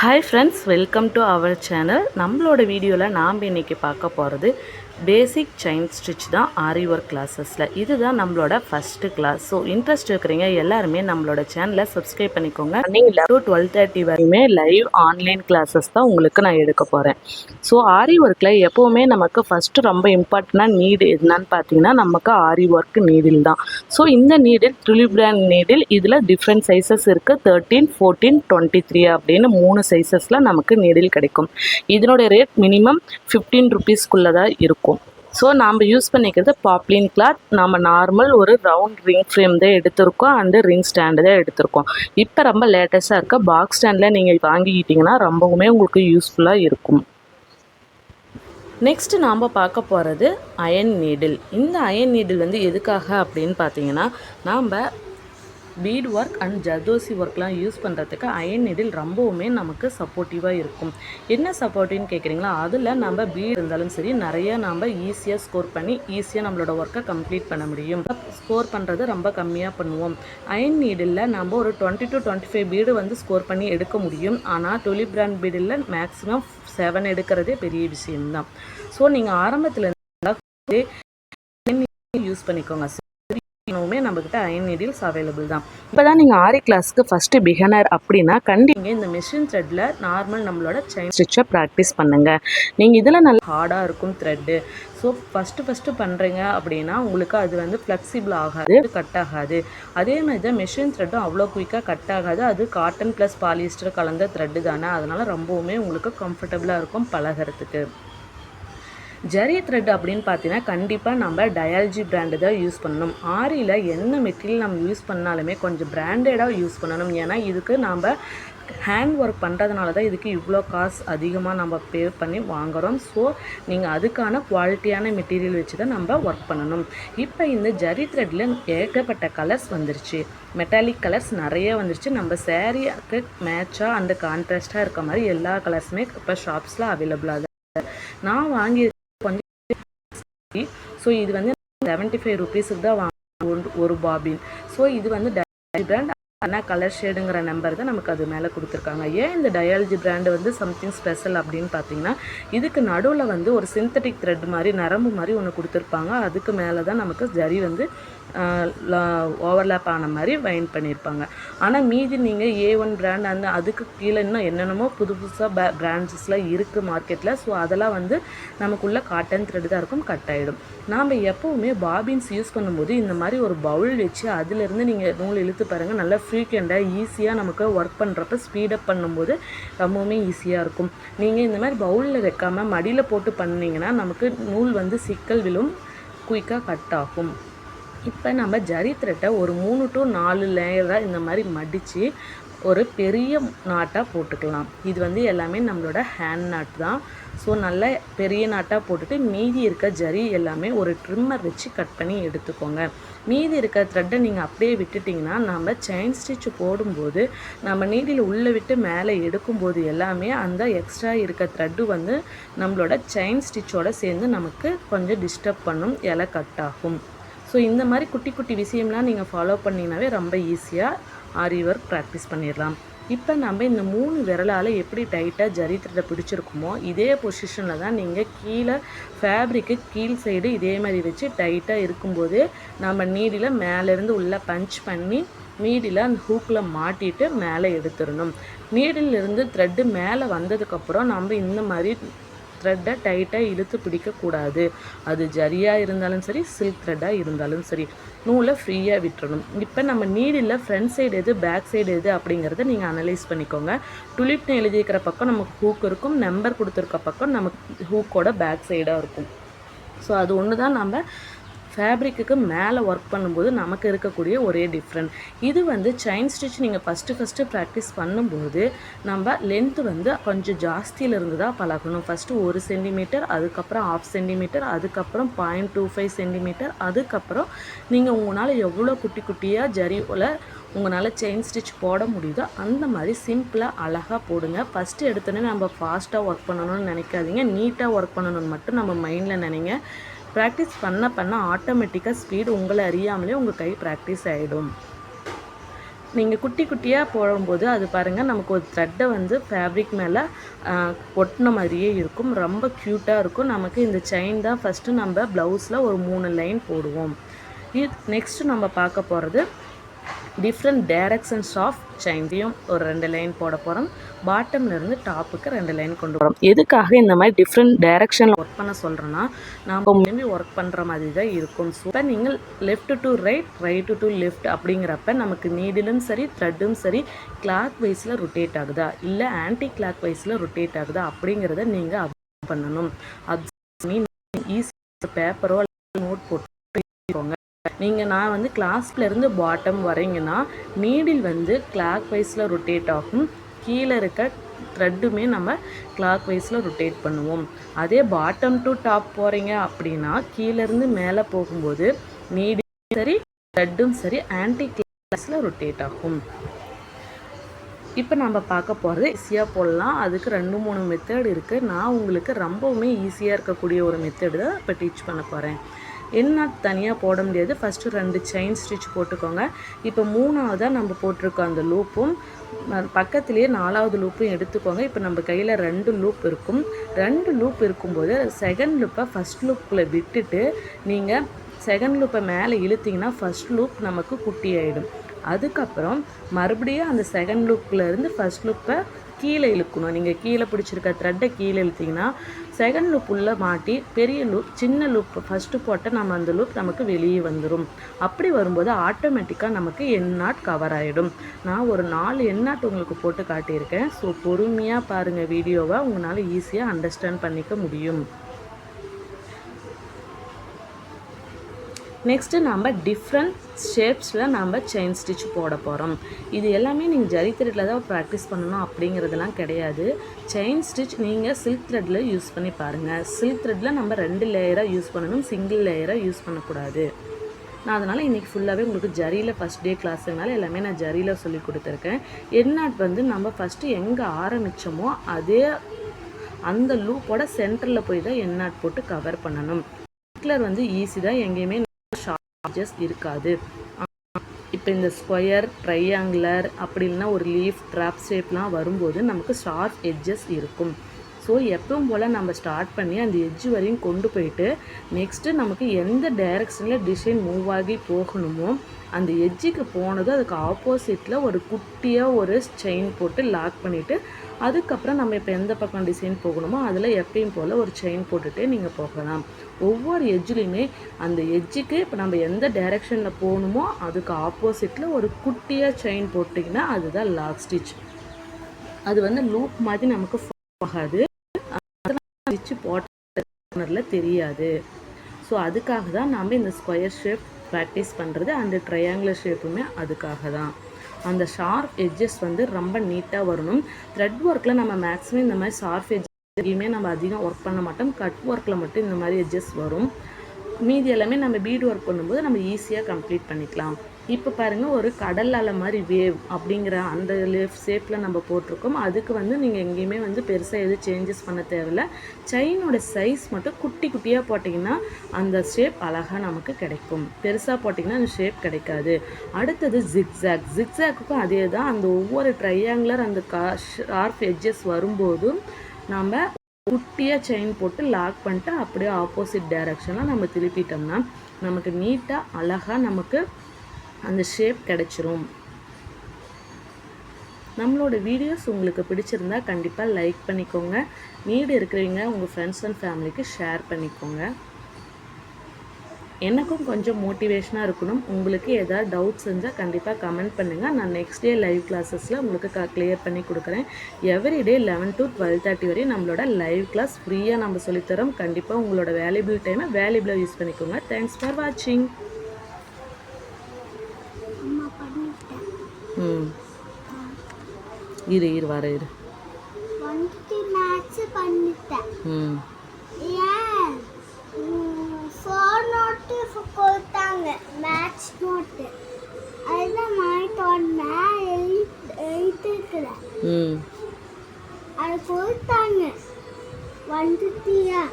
Hi friends, welcome to our channel. நம்மளோட வீடியோவில் நாம் இன்றைக்கி பார்க்க போகிறது பேசிக் செயின் ஸ்டிச் தான் ஆரி ஒர்க் கிளாஸஸில். இதுதான் நம்மளோட ஃபஸ்ட்டு கிளாஸ். ஸோ இன்ட்ரெஸ்ட் இருக்கிறீங்க எல்லாருமே நம்மளோட சேனலை சப்ஸ்கிரைப் பண்ணிக்கோங்க. மார்னிங் 11 to 12:30 வரையுமே லைவ் ஆன்லைன் கிளாஸஸ் தான் உங்களுக்கு நான் எடுக்க போகிறேன். ஸோ ஆரி ஒர்க்கில் எப்போவுமே நமக்கு ஃபஸ்ட்டு ரொம்ப இம்பார்ட்டண்டான நீடு என்னன்னு பார்த்தீங்கன்னா நமக்கு ஆரி ஒர்க் நீடில் தான். ஸோ இந்த நீடில் டுலிப் பிராண்ட் நீடில் இதில் டிஃப்ரெண்ட் சைஸஸ் இருக்குது. 13, 14, 23 அப்படின்னு 3 சைஸஸில் நமக்கு நீடில் கிடைக்கும். இதனுடைய ரேட் மினிமம் 15 rupeesக்குள்ளே தான் இருக்கும். ஸோ நாம் யூஸ் பண்ணிக்கிறது பாப்ளின் கிளாத். நம்ம நார்மல் ஒரு ரவுண்ட் ரிங் ஃப்ரேம் தான் எடுத்திருக்கோம் அண்டு ரிங் ஸ்டாண்டு தான் எடுத்திருக்கோம். இப்போ ரொம்ப லேட்டஸ்ட்டாக இருக்க பாக்ஸ் ஸ்டாண்டில் நீங்கள் வாங்கிக்கிட்டிங்கன்னா ரொம்பவுமே உங்களுக்கு யூஸ்ஃபுல்லாக இருக்கும். நெக்ஸ்ட்டு நாம் பார்க்க போகிறது அயன் நீடில். இந்த அயன் நீடில் வந்து எதுக்காக அப்படின்னு பார்த்தீங்கன்னா நாம் பீட் ஒர்க் அண்ட் ஜர்தோசி ஒர்க்லாம் யூஸ் பண்ணுறதுக்கு அயன் நீடில் ரொம்பவுமே நமக்கு சப்போர்ட்டிவாக இருக்கும். என்ன சப்போர்ட்டிவ்னு கேட்குறீங்களா? அதில் நம்ம பீட் இருந்தாலும் சரி நிறைய நம்ம ஈஸியாக ஸ்கோர் பண்ணி ஈஸியாக நம்மளோட ஒர்க்கை கம்ப்ளீட் பண்ண முடியும். ஸ்கோர் பண்ணுறது ரொம்ப கம்மியாக பண்ணுவோம். அயன் நீடில் நம்ம ஒரு 20 to 25 பீடு வந்து ஸ்கோர் பண்ணி எடுக்க முடியும். ஆனால் டுலிப் பிராண்ட் பீடில் மேக்ஸிமம் 7 எடுக்கிறதே பெரிய விஷயம்தான். ஸோ நீங்கள் ஆரம்பத்தில் யூஸ் பண்ணிக்கோங்க. நம்மக்கிட்ட அயன் நீடில்ஸ் அவைலபிள் தான். இப்போ தான் நீங்கள் ஆரி கிளாஸ்க்கு ஃபஸ்ட்டு பிகினர் அப்படின்னா கண்டிப்பாக இந்த மிஷின் த்ரெட்டில் நார்மல் நம்மளோட செயின் ஸ்டிச்சை ப்ராக்டிஸ் பண்ணுங்கள். நீங்கள் இதில் நல்லா ஹார்டாக இருக்கும் த்ரெட்டு. ஸோ ஃபஸ்ட்டு பண்ணுறீங்க அப்படின்னா உங்களுக்கு அது வந்து ஃப்ளெக்சிபிள் ஆகாது, கட் ஆகாது. அதே மாதிரி தான் மிஷின் த்ரெட்டும் அவ்வளோ குயிக்காக கட் ஆகாது. அது காட்டன் ப்ளஸ் பாலிஸ்டர் கலந்த த்ரெட்டு தானே, அதனால் ரொம்பவுமே உங்களுக்கு கம்ஃபர்டபுளாக இருக்கும் பழகிறதுக்கு. ஜரி த்ரெட் அப்படின்னு பார்த்தீங்கன்னா கண்டிப்பாக நம்ம டயாலஜி பிராண்டு தான் யூஸ் பண்ணணும். ஆரியில் என்ன மெட்டீரியல் நம்ம யூஸ் பண்ணாலுமே கொஞ்சம் பிராண்டடாக யூஸ் பண்ணணும். ஏன்னா இதுக்கு நம்ம ஹேண்ட் ஒர்க் பண்ணுறதுனால தான் இதுக்கு இவ்வளோ காசு அதிகமாக நம்ம பே பண்ணி வாங்குகிறோம். ஸோ நீங்கள் அதுக்கான குவாலிட்டியான மெட்டீரியல் வச்சு தான் நம்ம ஒர்க் பண்ணணும். இப்போ இந்த ஜரி த்ரெட்டில் ஏகப்பட்ட கலர்ஸ் வந்துருச்சு. மெட்டாலிக் கலர்ஸ் நிறைய வந்துருச்சு. நம்ம சேரீக்கு மேட்சாக அண்ட் கான்ட்ராஸ்டாக இருக்க மாதிரி எல்லா கலர்ஸுமே இப்போ ஷாப்ஸில் அவைலபிளாக தான். நான் வாங்கி ஸோ இது வந்து 75 rupeesக்கு தான் ஒரு பாபின். ஸோ இது வந்து டயாலஜி பிராண்ட். ஆனால் கலர் ஷேடுங்கிற நம்பர் தான் நமக்கு அது மேலே கொடுத்துருக்காங்க. ஏன் இந்த டயாலஜி பிராண்டு வந்து சம்திங் ஸ்பெஷல் அப்படின்னு பார்த்தீங்கன்னா இதுக்கு நடுவில் வந்து ஒரு சிந்தட்டிக் த்ரெட் மாதிரி நரம்பு மாதிரி ஒன்று கொடுத்துருப்பாங்க. அதுக்கு மேலே தான் நமக்கு ஜரி வந்து ஓவர்லேப் ஆன மாதிரி வைண்ட் பண்ணியிருப்பாங்க. ஆனால் மீதி நீங்கள் A1 பிராண்ட் அந்த அதுக்கு கீழே இன்னும் என்னென்னமோ புதுசாக பிராண்ட்ஸஸ்லாம் இருக்குது மார்க்கெட்டில். ஸோ அதெல்லாம் வந்து நமக்குள்ளே காட்டன் த்ரெட் தான் இருக்கும், கட் ஆகிடும். நாம் எப்போவுமே பாபின்ஸ் யூஸ் பண்ணும்போது இந்த மாதிரி ஒரு பவுல் வச்சு அதிலிருந்து நீங்கள் நூல் இழுத்து பாருங்கள். நல்லா ஃப்ரீக்வெண்ட்டாக ஈஸியாக நமக்கு ஒர்க் பண்ணுறப்ப ஸ்பீடப் பண்ணும்போது ரொம்பவுமே ஈஸியாக இருக்கும். நீங்கள் இந்த மாதிரி பவுலில் வைக்காமல் மடியில் போட்டு பண்ணிங்கன்னா நமக்கு நூல் வந்து சிக்கல் விழும், குயிக்காக கட் ஆகும். இப்போ நம்ம ஜரி த்ரெட்டை ஒரு 3 to 4 லேயராக இந்த மாதிரி மடித்து ஒரு பெரிய நாட்டாக போட்டுக்கலாம். இது வந்து எல்லாமே நம்மளோட ஹேண்ட் நாட் தான். ஸோ நல்ல பெரிய நாட்டாக போட்டுட்டு மீதி இருக்க ஜரி எல்லாமே ஒரு ட்ரிம்மர் வச்சு கட் பண்ணி எடுத்துக்கோங்க. மீதி இருக்க த்ரெட்டை நீங்கள் அப்படியே விட்டுட்டிங்கன்னா நம்ம செயின் ஸ்டிச் போடும்போது நம்ம நீடில் உள்ளே விட்டு மேலே எடுக்கும்போது எல்லாமே அந்த எக்ஸ்ட்ரா இருக்க த்ரெட்டு வந்து நம்மளோட செயின் ஸ்டிச்சோடு சேர்ந்து நமக்கு கொஞ்சம் டிஸ்டர்ப் பண்ணும், இலை கட் ஆகும். ஸோ இந்த மாதிரி குட்டி குட்டி விஷயம்லாம் நீங்கள் ஃபாலோ பண்ணிங்கனாவே ரொம்ப ஈஸியாக ஆரி ஒர்க் ப்ராக்டிஸ் பண்ணிடலாம். இப்போ நம்ம இந்த 3 விரலால் எப்படி டைட்டாக ஜரி த்ரெட்டை பிடிச்சிருக்குமோ இதே பொசிஷனில் தான் நீங்கள் கீழே ஃபேப்ரிக்கு கீழ் சைடு இதே மாதிரி வச்சு டைட்டாக இருக்கும்போது நம்ம நீடில் மேலேருந்து உள்ளே பஞ்ச் பண்ணி நீடில் அந்த ஹூக்கில் மாட்டிட்டு மேலே எடுத்துடணும். நீடிலிருந்து த்ரெட்டு மேலே வந்ததுக்கப்புறம் நம்ம இந்த மாதிரி த்ரெட்டை டைட்டாக இழுத்து பிடிக்கக்கூடாது. அது ஜரியாக இருந்தாலும் சரி, சில்க் த்ரெட்டாக இருந்தாலும் சரி, நூலை ஃப்ரீயாக விட்டுறணும். இப்போ நம்ம நீடில் ஃப்ரண்ட் சைடு எது பேக் சைடு எது அப்படிங்கிறத நீங்கள் அனலைஸ் பண்ணிக்கோங்க. டுலிப்னு எழுதியிருக்கிற பக்கம் நமக்கு ஹூக் இருக்கும், நம்பர் கொடுத்துருக்க பக்கம் நமக்கு ஹூக்கோட பேக் சைடாக இருக்கும். ஸோ அது ஒன்று தான் நம்ம ஃபேப்ரிக்கு மேலே ஒர்க் பண்ணும்போது நமக்கு இருக்கக்கூடிய ஒரே டிஃப்ரெண்ட். இது வந்து செயின் ஸ்டிச் நீங்கள் ஃபஸ்ட்டு ப்ராக்டிஸ் பண்ணும்போது நம்ம லென்த்து வந்து கொஞ்சம் ஜாஸ்தியிலிருந்து தான் பழகணும். ஃபஸ்ட்டு 1 சென்டிமீட்டர், அதுக்கப்புறம் 1/2 சென்டிமீட்டர், அதுக்கப்புறம் 0.25 சென்டிமீட்டர், அதுக்கப்புறம் நீங்கள் உங்களால் எவ்வளோ குட்டி குட்டியாக ஜரியில் உங்களால் செயின் ஸ்டிச் போட முடியுதோ அந்த மாதிரி சிம்பிளாக அழகாக போடுங்க. ஃபஸ்ட்டு எடுத்தோன்னே நம்ம ஃபாஸ்ட்டாக ஒர்க் பண்ணணும்னு நினைக்காதீங்க, நீட்டாக ஒர்க் பண்ணணும்னு மட்டும் நம்ம மைண்டில் நினைங்க. ப்ராக்டிஸ் பண்ண ஆட்டோமேட்டிக்காக ஸ்பீடு உங்களை அறியாமலே உங்கள் கை ப்ராக்டிஸ் ஆகிடும். நீங்கள் குட்டி குட்டியாக போடும்போது அது பாருங்கள் நமக்கு ஒரு த்ரெட்டை வந்து ஃபேப்ரிக் மேலே ஒட்டின மாதிரியே இருக்கும். ரொம்ப க்யூட்டாக இருக்கும். நமக்கு இந்த செயின் தான் ஃபஸ்ட்டு நம்ம ப்ளவுஸில் ஒரு 3 லைன் போடுவோம். நெக்ஸ்ட்டு நம்ம பார்க்க போகிறது டிஃப்ரெண்ட் டைரக்ஷன்ஸ் ஆஃப் செயின்லையும் ஒரு 2 லைன் போட போகிறோம். பாட்டம்லேருந்து டாப்புக்கு 2 லைன் கொண்டு வரோம். எதுக்காக இந்த மாதிரி டிஃப்ரெண்ட் டைரக்ஷனில் ஒர்க் பண்ண சொல்கிறேன்னா, நம்ம மேபி ஒர்க் பண்ணுற மாதிரி தான் இருக்கும். ஸோ இப்போ நீங்கள் left to right, right to left அப்படிங்கிறப்ப நமக்கு நீடிலும் சரி த்ரெட்டும் சரி கிளாக் வைஸில் ரொட்டேட் ஆகுதா இல்லை ஆன்டி கிளாக் வைஸில் ரொட்டேட் ஆகுதா அப்படிங்கிறத நீங்கள் அப்சர்வ் பண்ணணும். அப்சர்வ் பண்ணி ஈஸி பேப்பரோ நோட் போட்டு நீங்கள் நான் வந்து கிளாஸ்லேருந்து பாட்டம் வரீங்கன்னா நீடில் வந்து கிளாக் வைஸில் ரொட்டேட் ஆகும். கீழே இருக்க த்ரெட்டுமே நம்ம கிளாக் வைஸில் ரொட்டேட் பண்ணுவோம். அதே பாட்டம் டு டாப் போகிறீங்க அப்படின்னா கீழேருந்து மேலே போகும்போது நீடில் சரி த்ரெட்டும் சரி ஆன்டி கிளாக்ஸில் ரொட்டேட் ஆகும். இப்போ நம்ம பார்க்க போகிறது ஈஸியாக போடலாம். அதுக்கு 2-3 மெத்தட் இருக்குது. நான் உங்களுக்கு ரொம்பவுமே ஈஸியாக இருக்கக்கூடிய ஒரு மெத்தடு தான் இப்போ டீச் பண்ண போகிறேன். என்ன தனியாக போட முடியாது. ஃபஸ்ட்டு 2 செயின் ஸ்டிச் போட்டுக்கோங்க. இப்போ 3ஆவதாக நம்ம போட்டிருக்கோம் அந்த லூப்பும் பக்கத்துலேயே 4வது லூப்பும் எடுத்துக்கோங்க. இப்போ நம்ம கையில் 2 லூப் இருக்கும். 2 லூப் இருக்கும்போது செகண்ட் லூப்பை ஃபஸ்ட் லூப்புக்குள்ளே விட்டுட்டு நீங்கள் செகண்ட் லூப்பை மேலே இழுத்திங்கன்னா ஃபஸ்ட் லூப் நமக்கு குட்டி ஆகிடும். அதுக்கப்புறம் மறுபடியும் அந்த செகண்ட் லூப்லேருந்து ஃபஸ்ட் லூப்பை கீழே இழுக்கணும். நீங்கள் கீழே பிடிச்சிருக்க த்ரெட்டை கீழே இழுத்திங்கன்னா செகண்ட் லூப் உள்ளே மாட்டி பெரிய லூப் சின்ன லூப் ஃபஸ்ட்டு போட்டால் நம்ம அந்த லூப் நமக்கு வெளியே வந்துடும். அப்படி வரும்போது ஆட்டோமேட்டிக்காக நமக்கு எண்ணாட் கவர் ஆகிடும். நான் ஒரு 4 எண்ணாட் உங்களுக்கு போட்டு காட்டியிருக்கேன். ஸோ பொறுமையாக பாருங்கள் வீடியோவை, உங்களால் ஈஸியாக அண்டர்ஸ்டாண்ட் பண்ணிக்க முடியும். நெக்ஸ்ட்டு நம்ம டிஃப்ரெண்ட் ஷேப்ஸில் நம்ம செயின் ஸ்டிச் போட போகிறோம். இது எல்லாமே நீங்கள் ஜரி த்ரெட்டில் தான் ப்ராக்டிஸ் பண்ணணும் அப்படிங்கிறதுலாம் கிடையாது. செயின் ஸ்டிச் நீங்கள் சில்க் த்ரெட்டில் யூஸ் பண்ணி பாருங்கள். சில்க் த்ரெட்டில் நம்ம 2 லேயராக யூஸ் பண்ணணும், சிங்கிள் லேயராக யூஸ் பண்ணக்கூடாது. நான் அதனால் இன்றைக்கி ஃபுல்லாகவே உங்களுக்கு ஜரியில் ஃபஸ்ட் டே கிளாஸுனால எல்லாமே நான் ஜரியில் சொல்லி கொடுத்துருக்கேன். எண்ணாட் வந்து நம்ம ஃபஸ்ட்டு எங்கே ஆரம்பித்தோமோ அதே அந்த லூப்போட சென்டரில் போய் தான் எண்ணாட் போட்டு கவர் பண்ணணும். கலர் வந்து ஈஸி தான், எங்கேயுமே ஷார்ப் இருக்காது. இப்போ இந்த ஸ்கொயர் ட்ரையாங்குலர் அப்படி இல்லைன்னா ஒரு லீஃப் ட்ராப் ஷேப்லாம் வரும்போது நமக்கு ஷார்ப் எட்ஜஸ் இருக்கும். ஸோ எப்பவும் போல் நம்ம ஸ்டார்ட் பண்ணி அந்த எட்ஜ் வரையும் கொண்டு போயிட்டு நெக்ஸ்ட்டு நமக்கு எந்த டைரெக்ஷனில் டிசைன் மூவ் ஆகி போகணுமோ அந்த எட்ஜுக்கு போனது அதுக்கு ஆப்போசிட்டில் ஒரு குட்டியாக ஒரு செயின் போட்டு லாக் பண்ணிவிட்டு அதுக்கப்புறம் நம்ம இப்போ எந்த பக்கம் டிசைன் போகணுமோ அதில் எப்பயும் போல் ஒரு செயின் போட்டுகிட்டே நீங்கள் போகலாம். ஒவ்வொரு எட்ஜ்லேயுமே அந்த எட்ஜுக்கு இப்போ நம்ம எந்த டைரெக்ஷனில் போகணுமோ அதுக்கு ஆப்போசிட்டில் ஒரு குட்டியாக செயின் போட்டிங்கன்னா அதுதான் லாக் ஸ்டிச். அது வந்து லூப் மாதிரி நமக்கு ஆகாது, ஸ்டிச் போட்டரில் தெரியாது. ஸோ அதுக்காக தான் நம்ம இந்த ஸ்கொயர் ஷேப் ப்ராக்டிஸ் பண்ணுறது. அந்த ட்ரையாங்குலர் ஷேப்புமே அதுக்காக தான். அந்த ஷார்ப் எட்ஜஸ் வந்து ரொம்ப நீட்டாக வரணும். த்ரெட் ஒர்க்கில் நம்ம மேக்ஸிமம் இந்த மாதிரி ஷார்ப் எட்ஜஸ்லையுமே நம்ம அதிகம் ஒர்க் பண்ண மாட்டோம். கட் ஒர்க்கில் மட்டும் இந்த மாதிரி எட்ஜஸ் வரும். மீதி எல்லாமே நம்ம பீட் ஒர்க் பண்ணும்போது நம்ம ஈஸியாக கம்ப்ளீட் பண்ணிக்கலாம். இப்போ பாருங்கள், ஒரு கடல் அலை மாதிரி வேவ் அப்படிங்கிற அந்த ஷேப்பில் நம்ம போட்டிருக்கோம். அதுக்கு வந்து நீங்கள் எங்கேயுமே வந்து பெருசாக எதுவும் சேஞ்சஸ் பண்ண தேவையில்லை. செயினோட சைஸ் மட்டும் குட்டி குட்டியாக போட்டிங்கன்னா அந்த ஷேப் அழகாக நமக்கு கிடைக்கும். பெருசாக போட்டிங்கன்னா அந்த ஷேப் கிடைக்காது. அடுத்தது ஜிக்ஸாக். ஜிக்ஸாக்குக்கும் அதே தான். அந்த ஒவ்வொரு ட்ரையாங்குலர் அந்த ஷார்ப் எட்ஜஸ் வரும்போதும் நம்ம குட்டியாக செயின் போட்டு லாக் பண்ணிட்டு அப்படியே ஆப்போசிட் டைரக்ஷனில் நம்ம திருப்பிட்டோம்னா நமக்கு நீட்டாக அழகாக நமக்கு அந்த ஷேப் கிடைச்சிரும். நம்மளோட வீடியோஸ் உங்களுக்கு பிடிச்சிருந்தா கண்டிப்பாக லைக் பண்ணிக்கோங்க. நீடு இருக்கிறவங்க உங்கள் ஃப்ரெண்ட்ஸ் அண்ட் ஃபேமிலிக்கு ஷேர் பண்ணிக்கோங்க. எனக்கும் கொஞ்சம் மோட்டிவேஷனாக இருக்கணும். உங்களுக்கு எதாவது டவுட்ஸ் இருந்தால் கண்டிப்பாக கமெண்ட் பண்ணுங்கள். நான் நெக்ஸ்ட் டே லைவ் கிளாஸஸில் உங்களுக்கு கிளியர் பண்ணி கொடுக்குறேன். எவ்ரிடே 11 to 12:30 வரையும் நம்மளோட லைவ் கிளாஸ் ஃப்ரீயாக நம்ம சொல்லித்தரோம். கண்டிப்பாக உங்களோட வேல்யூபிள் டைமை வேல்யூபிளாக யூஸ் பண்ணிக்கோங்க. தேங்க்ஸ் ஃபார் வாட்சிங். இரு வர இரு. மேட்ச் நோட்டு அதுதான் வாங்கிட்டு வந்தேன். எழுதிருக்கல அது கொடுத்தாங்க வந்துட்டியா.